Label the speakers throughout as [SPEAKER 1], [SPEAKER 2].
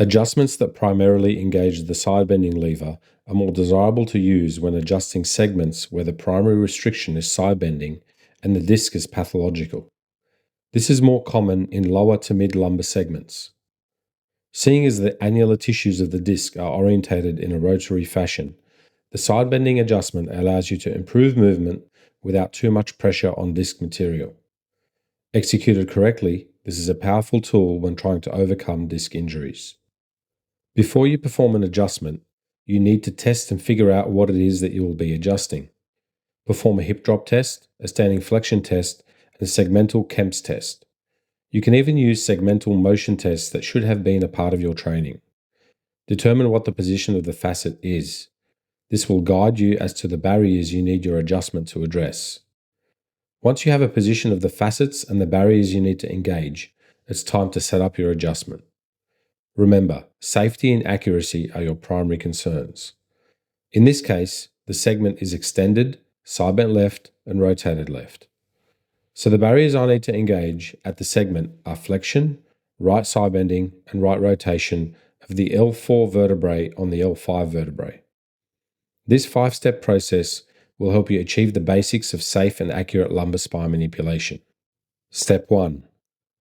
[SPEAKER 1] Adjustments that primarily engage the side bending lever are more desirable to use when adjusting segments where the primary restriction is side bending and the disc is pathological. This is more common in lower to mid lumbar segments. Seeing as the annular tissues of the disc are orientated in a rotary fashion, the side bending adjustment allows you to improve movement without too much pressure on disc material. Executed correctly, this is a powerful tool when trying to overcome disc injuries. Before you perform an adjustment, you need to test and figure out what it is that you will be adjusting. Perform a hip drop test, a standing flexion test, and a segmental Kemp's test. You can even use segmental motion tests that should have been a part of your training. Determine what the position of the facet is. This will guide you as to the barriers you need your adjustment to address. Once you have a position of the facets and the barriers you need to engage, it's time to set up your adjustment. Remember, safety and accuracy are your primary concerns. In this case, the segment is extended, side bent left, and rotated left. So the barriers I need to engage at the segment are flexion, right side bending, and right rotation of the L4 vertebrae on the L5 vertebrae. This 5-step process will help you achieve the basics of safe and accurate lumbar spine manipulation. Step 1.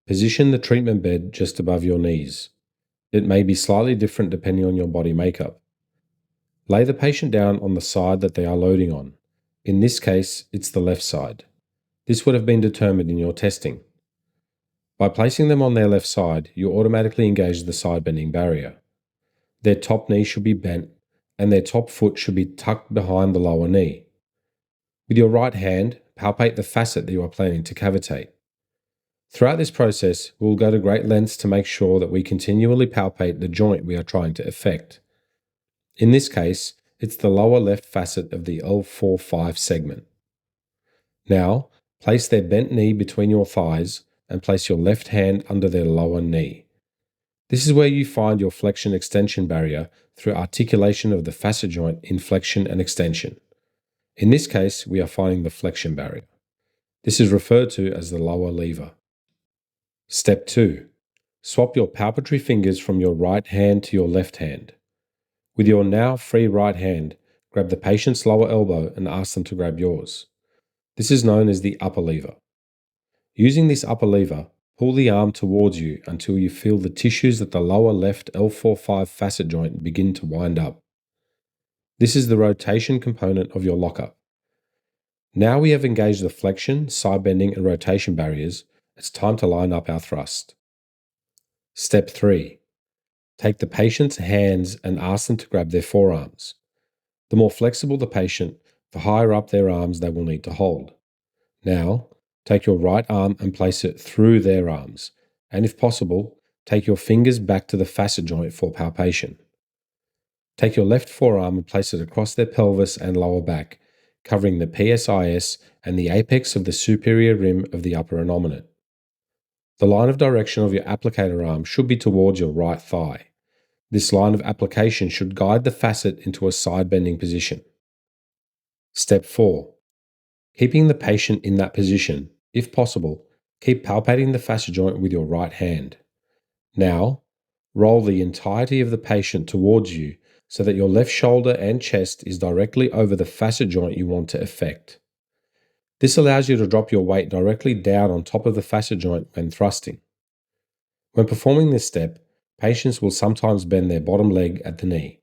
[SPEAKER 1] Position the treatment bed just above your knees. It may be slightly different depending on your body makeup. Lay the patient down on the side that they are loading on. In this case, it's the left side. This would have been determined in your testing. By placing them on their left side, you automatically engage the side bending barrier. Their top knee should be bent, and their top foot should be tucked behind the lower knee. With your right hand, palpate the facet that you are planning to cavitate. Throughout this process, we will go to great lengths to make sure that we continually palpate the joint we are trying to affect. In this case, it's the lower left facet of the L4-5 segment. Now, place their bent knee between your thighs and place your left hand under their lower knee. This is where you find your flexion extension barrier through articulation of the facet joint in flexion and extension. In this case, we are finding the flexion barrier. This is referred to as the lower lever. Step 2. Swap your palpatory fingers from your right hand to your left hand. With your now free right hand, grab the patient's lower elbow and ask them to grab yours. This is known as the upper lever. Using this upper lever, pull the arm towards you until you feel the tissues at the lower left L4-5 facet joint begin to wind up. This is the rotation component of your lockup. Now we have engaged the flexion, side bending, and rotation barriers, it's time to line up our thrust. Step 3. Take the patient's hands and ask them to grab their forearms. The more flexible the patient, the higher up their arms they will need to hold. Now, take your right arm and place it through their arms, and if possible, take your fingers back to the facet joint for palpation. Take your left forearm and place it across their pelvis and lower back, covering the PSIS and the apex of the superior rim of the upper innominate. The line of direction of your applicator arm should be towards your right thigh. This line of application should guide the facet into a side bending position. Step 4. Keeping the patient in that position, if possible, keep palpating the facet joint with your right hand. Now, roll the entirety of the patient towards you so that your left shoulder and chest is directly over the facet joint you want to affect. This allows you to drop your weight directly down on top of the facet joint when thrusting. When performing this step, patients will sometimes bend their bottom leg at the knee.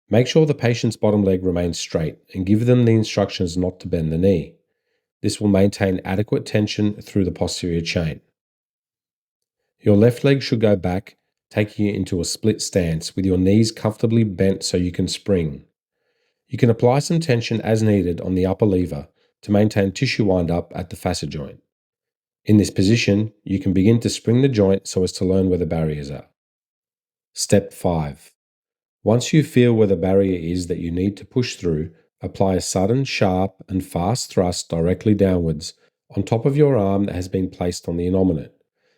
[SPEAKER 1] Make sure the patient's bottom leg remains straight and give them the instructions not to bend the knee. This will maintain adequate tension through the posterior chain. Your left leg should go back, taking you into a split stance with your knees comfortably bent so you can spring. You can apply some tension as needed on the upper lever to maintain tissue wind up at the facet joint. In this position, you can begin to spring the joint so as to learn where the barriers are. Step 5. Once you feel where the barrier is that you need to push through, apply a sudden, sharp, and fast thrust directly downwards on top of your arm that has been placed on the innominate.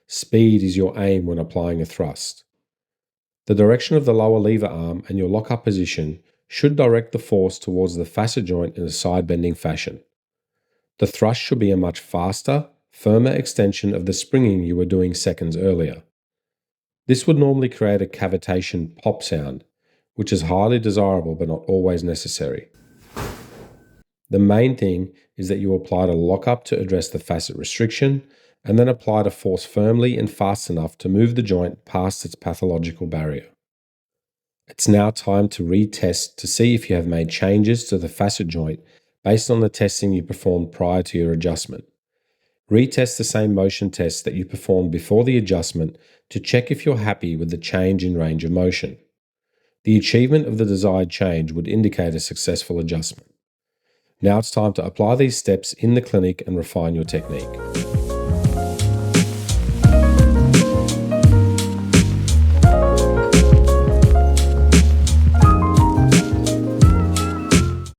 [SPEAKER 1] Speed is your aim when applying a thrust. The direction of the lower lever arm and your lock-up position should direct the force towards the facet joint in a side-bending fashion. The thrust should be a much faster, firmer extension of the springing you were doing seconds earlier. This would normally create a cavitation pop sound, which is highly desirable but not always necessary. The main thing is that you apply a lockup to address the facet restriction and then apply a force firmly and fast enough to move the joint past its pathological barrier. It's now time to retest to see if you have made changes to the facet joint based on the testing you performed prior to your adjustment. Retest the same motion tests that you performed before the adjustment to check if you're happy with the change in range of motion. The achievement of the desired change would indicate a successful adjustment. Now it's time to apply these steps in the clinic and refine your technique.